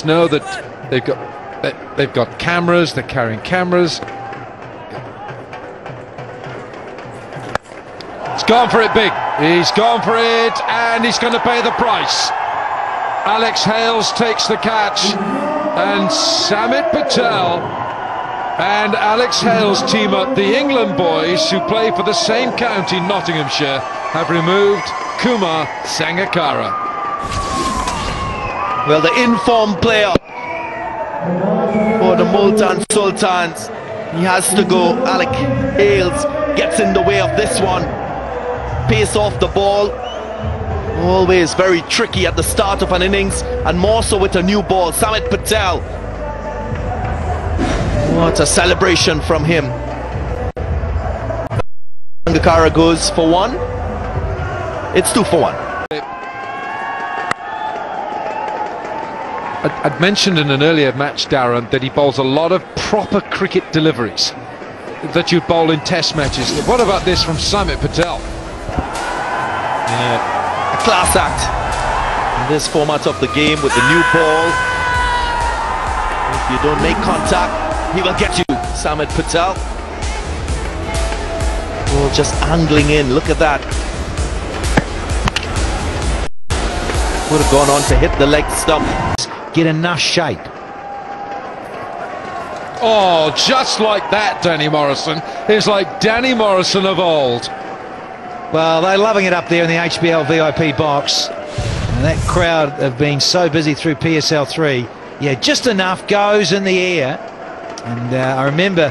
know that they've got cameras, they're carrying cameras. He's gone for it big. He's gone for it, and he's going to pay the price. Alex Hales takes the catch, and Samit Patel and Alex Hales team up. The England boys, who play for the same county, Nottinghamshire, have removed Kumar Sangakkara. Well, the informed player for the Multan Sultans, he has to go. Alex Hales gets in the way of this one. Pace off the ball. Always very tricky at the start of an innings, and more so with a new ball. Samit Patel. What a celebration from him. Sangakkara goes for one. It's 2 for 1. I'd mentioned in an earlier match, Darren, that he bowls a lot of proper cricket deliveries that you bowl in test matches. What about this from Samit Patel? Yeah, a class act in this format of the game with the new ball. If you don't make contact, he will get you. Samit Patel. Oh, just angling in. Look at that. Would have gone on to hit the leg stump. Get enough shape. Oh, just like that, Danny Morrison. It's like Danny Morrison of old. Well, they're loving it up there in the HBL VIP box. And that crowd have been so busy through PSL 3. Yeah, just enough goes in the air. And I remember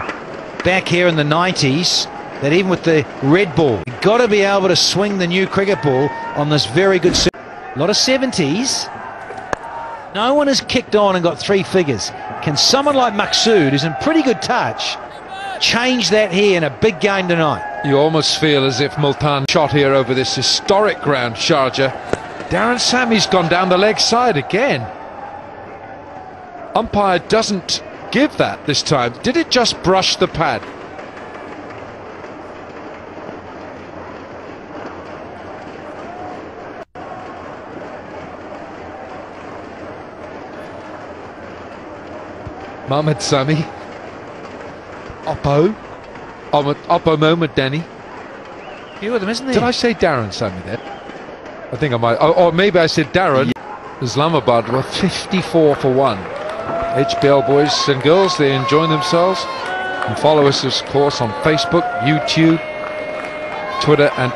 back here in the 90s that even with the red ball, you've got to be able to swing the new cricket ball on this very good... A lot of 70s. No one has kicked on and got 3 figures. Can someone like Maqsood, who's in pretty good touch, change that here in a big game tonight? You almost feel as if Multan shot here over this historic ground, Sharjah. Darren Sammy's gone down the leg side again. Umpire doesn't give that this time. Did it just brush the pad? Mohamed Sami. Oppo moment, Danny. Few of them, isn't there? Did I say Darren Sami there? I think I might. Or maybe I said Darren. Islamabad were 54 for 1. HBL boys and girls, they're enjoying themselves. And follow us, of course, on Facebook, YouTube, Twitter and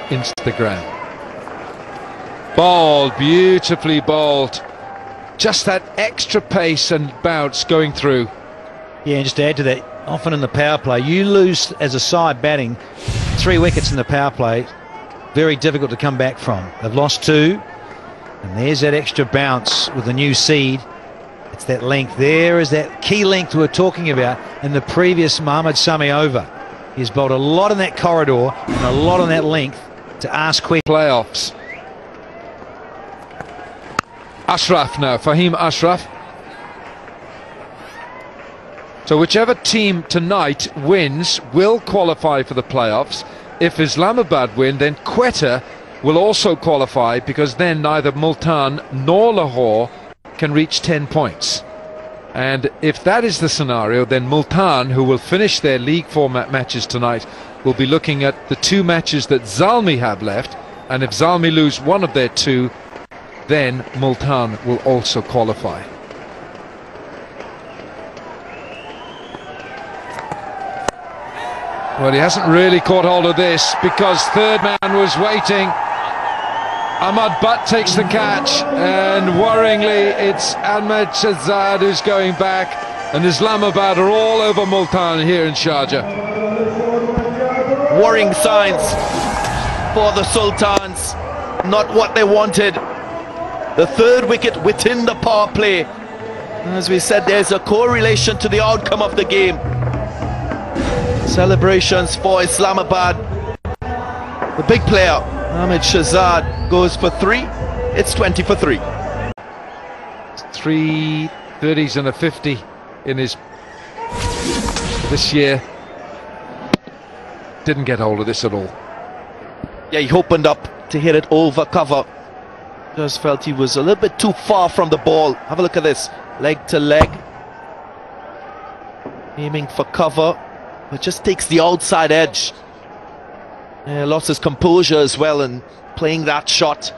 Instagram. Bowled, beautifully bowled. Just that extra pace and bounce going through. Yeah, and just to add to that, often in the power play, you lose as a side batting 3 wickets in the power play. Very difficult to come back from. They've lost 2. And there's that extra bounce with the new seed. It's that length. There is that key length we were talking about in the previous Mohamed Sami over. He's bowled a lot in that corridor and a lot on that length to ask quick. Playoffs. Ashraf now, Fahim Ashraf. So whichever team tonight wins will qualify for the playoffs. If Islamabad win, then Quetta will also qualify, because then neither Multan nor Lahore can reach 10 points. And if that is the scenario, then Multan, who will finish their league format matches tonight, will be looking at the 2 matches that Zalmi have left, and if Zalmi lose one of their 2, then Multan will also qualify. Well, he hasn't really caught hold of this, because third man was waiting. Ahmad Butt takes the catch, and worryingly it's Ahmed Shahzad who's going back, and Islamabad are all over Multan here in Sharjah. Worrying signs for the Sultans. Not what they wanted. The 3rd wicket within the power play. As we said, there's a correlation to the outcome of the game. Celebrations for Islamabad. The big player, Ahmed Shahzad, goes for 3. It's 20 for 3. 3 30s and a 50 in his this year. Didn't get hold of this at all. Yeah, he opened up to hit it over cover. Just felt he was a little bit too far from the ball. Have a look at this. Leg to leg. Aiming for cover, but just takes the outside edge. Yeah, lost his composure as well in playing that shot.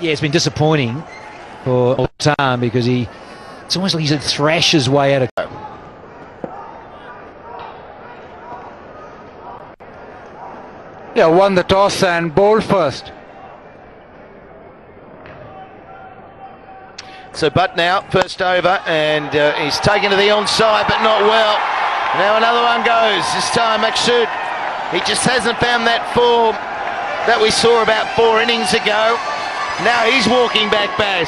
Yeah, it's been disappointing for Multan because it's almost like he's a thrash his way out of. Yeah, won the toss and bowled first. So Butt now, first over, and he's taken to the onside, but not well. Now another one goes, this time Maksud. He just hasn't found that form that we saw about 4 innings ago. Now he's walking back, Baz.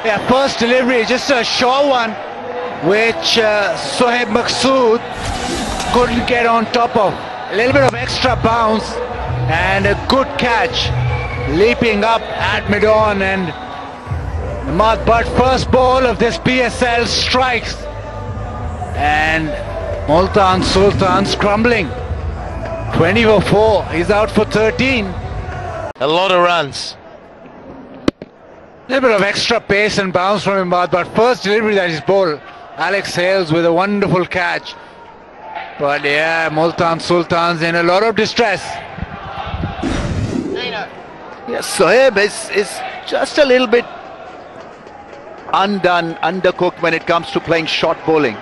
Yeah, first delivery, just a short one, which Sohaib Maksud couldn't get on top of. A little bit of extra bounce and a good catch, leaping up at mid-on, and Ahmad Butt, first ball of this PSL, strikes, and Multan Sultans crumbling. 20 for 4, he's out for 13. A lot of runs. A little bit of extra pace and bounce from him, but first delivery that is bowled. Alex Hales with a wonderful catch. But yeah, Multan Sultans in a lot of distress. Yes, Sohaib is just a little bit undone, undercooked when it comes to playing short bowling.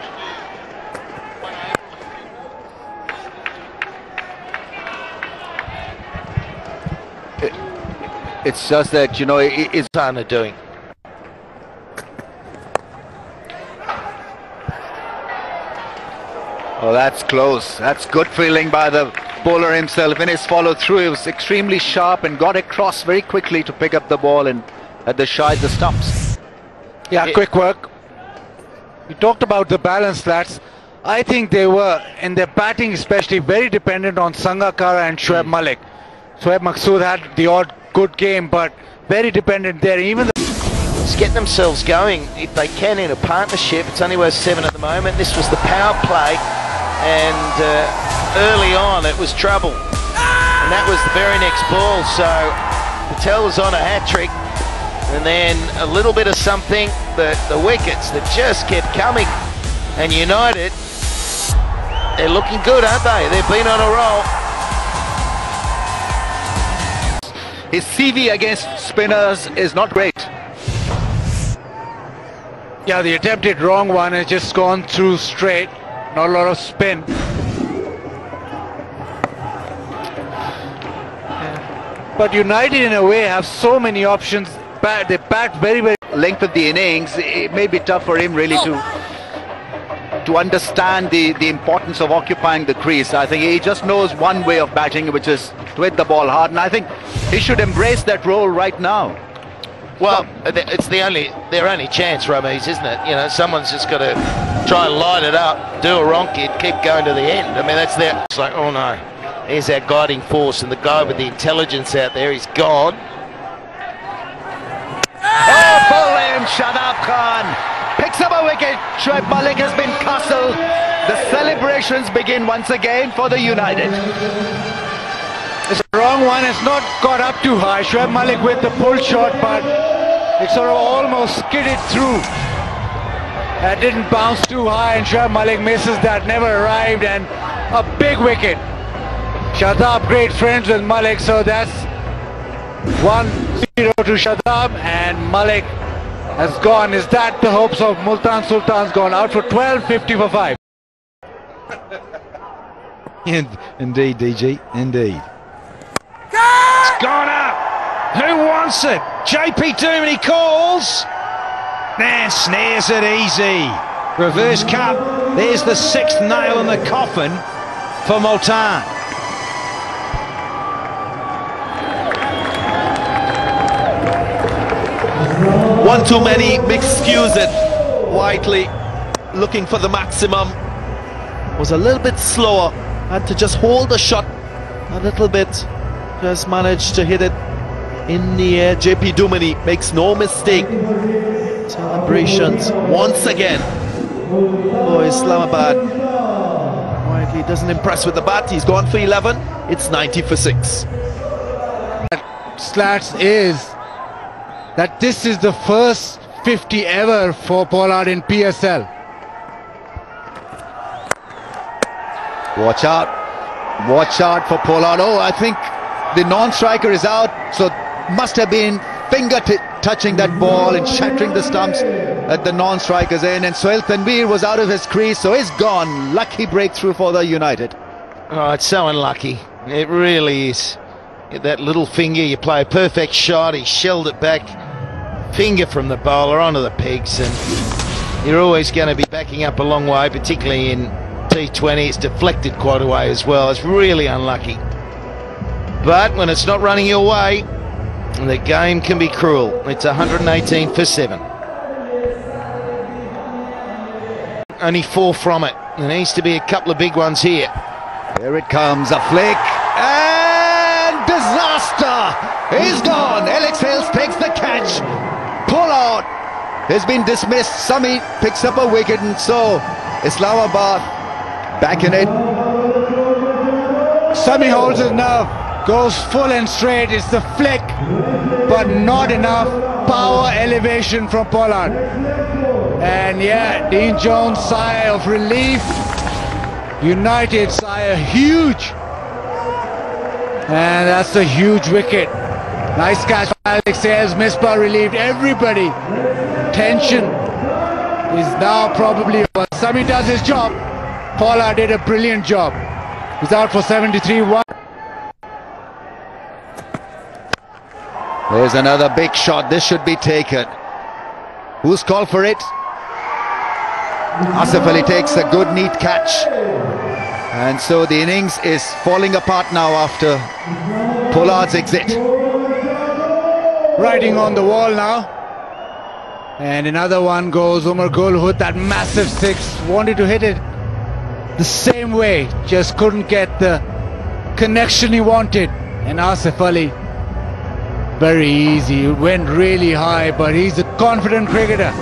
It's just that, you know, it's Multan are doing. Oh, that's close. That's good feeling by the bowler himself. In his follow through, he was extremely sharp and got across very quickly to pick up the ball and at the the stumps. Yeah, quick work. We talked about the balance stats. I think they were, in their batting especially, very dependent on Sangakkara and Shoaib Malik. Shoaib Maksud had the odd good game, but very dependent there. Even Let's get themselves going if they can in a partnership. It's only worth 7 at the moment. This was the power play, and early on it was trouble, and that was the very next ball. So Patel was on a hat-trick, and then a little bit of something, the wickets that just kept coming, and United, they're looking good, aren't they? They've been on a roll. His CV against spinners is not great. yeah, the attempted wrong one has just gone through straight. Not a lot of spin. But United in a way have so many options. They bat very, very. Length of the innings, it may be tough for him really to understand the importance of occupying the crease. I think he just knows one way of batting, which is to hit the ball hard, and I think he should embrace that role right now. Well, it's their only chance, Ramiz, isn't it? You know, someone's just got to try and light it up, do a wrong kid, keep going to the end. I mean, that's their. It's like, oh no, here's our guiding force, and the guy with the intelligence out there, he's gone. Oh, full in, Shadab Khan picks up a wicket. Shoaib Malik has been castled. The celebrations begin once again for the United. This wrong one has not got up too high. Shoaib Malik with the pull shot, but it sort of almost skidded through. It didn't bounce too high, and Shoaib Malik misses that, never arrived, and a big wicket. Shadab, great friends with Malik, so that's 1-0 to Shadab, and Malik has gone. Is that the hopes of Multan Sultans? Gone out for 12, 50 for 5. Indeed, DG, indeed. It's gone up. Who wants it? JP Doomany calls. And snares it easy. Reverse cut. There's the 6th nail in the coffin for Multan. One too many, excuse it. Whiteley looking for the maximum. Was a little bit slower. Had to just hold the shot a little bit. Just managed to hit it in the air. JP Doomany makes no mistake. Celebrations once again. Oh, Islamabad quietly doesn't impress with the bat. He's gone for 11. It's 90 for 6. Slats is that this is the first 50 ever for Pollard in PSL. Watch out for Pollard. Oh, I think the non-striker is out, so must have been finger touching that ball and shattering the stumps at the non-striker's end, and Sohail Tanveer was out of his crease, so he's gone. Lucky breakthrough for the United. Oh, it's so unlucky. It really is. Get that little finger, you play a perfect shot, he shelled it back, finger from the bowler onto the pegs, and you're always going to be backing up a long way, particularly in T20. It's deflected quite a way as well. It's really unlucky. But when it's not running your way, the game can be cruel. It's 118 for 7. Only 4 from it. There needs to be a couple of big ones here. Here it comes, a flick, and disaster! He's gone. Alex Hales takes the catch. Pollard has been dismissed. Sami picks up a wicket, and so Islamabad back in it. Sami holds his nerve, goes full and straight. It's the flick, but not enough power elevation from Pollard. And yeah, Dean Jones' sigh of relief. United sigh huge. And that's a huge wicket. Nice catch. Alex Hales, Misbah relieved everybody. Tension is now probably over. Sami does his job. Pollard did a brilliant job. He's out for 73-1. There's another big shot. This should be taken. Who's called for it? Asif Ali takes a good neat catch. And so the innings is falling apart now after Pollard's exit. Writing on the wall now. And another one goes. Umar Gul hit that massive 6. Wanted to hit it the same way. Just couldn't get the connection he wanted. And Asif Ali, very easy. It went really high, but he's a confident cricketer.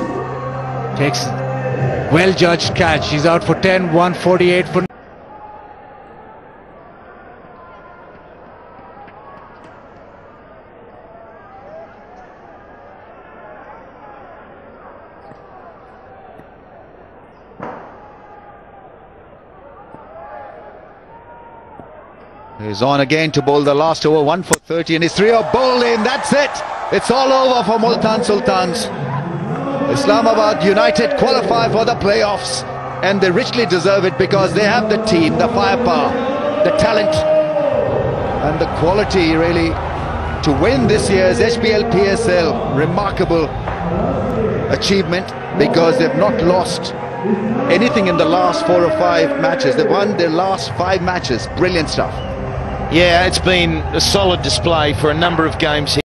Takes well-judged catch. He's out for 10, 148 for... He's on again to bowl the last over, 1 for 30, and his 3 are bowled in. That's it. It's all over for Multan Sultans. Islamabad United qualify for the playoffs, and they richly deserve it because they have the team, the firepower, the talent, and the quality really to win this year's HBL PSL. Remarkable achievement because they've not lost anything in the last 4 or 5 matches. They've won their last 5 matches. Brilliant stuff. Yeah, it's been a solid display for a number of games here.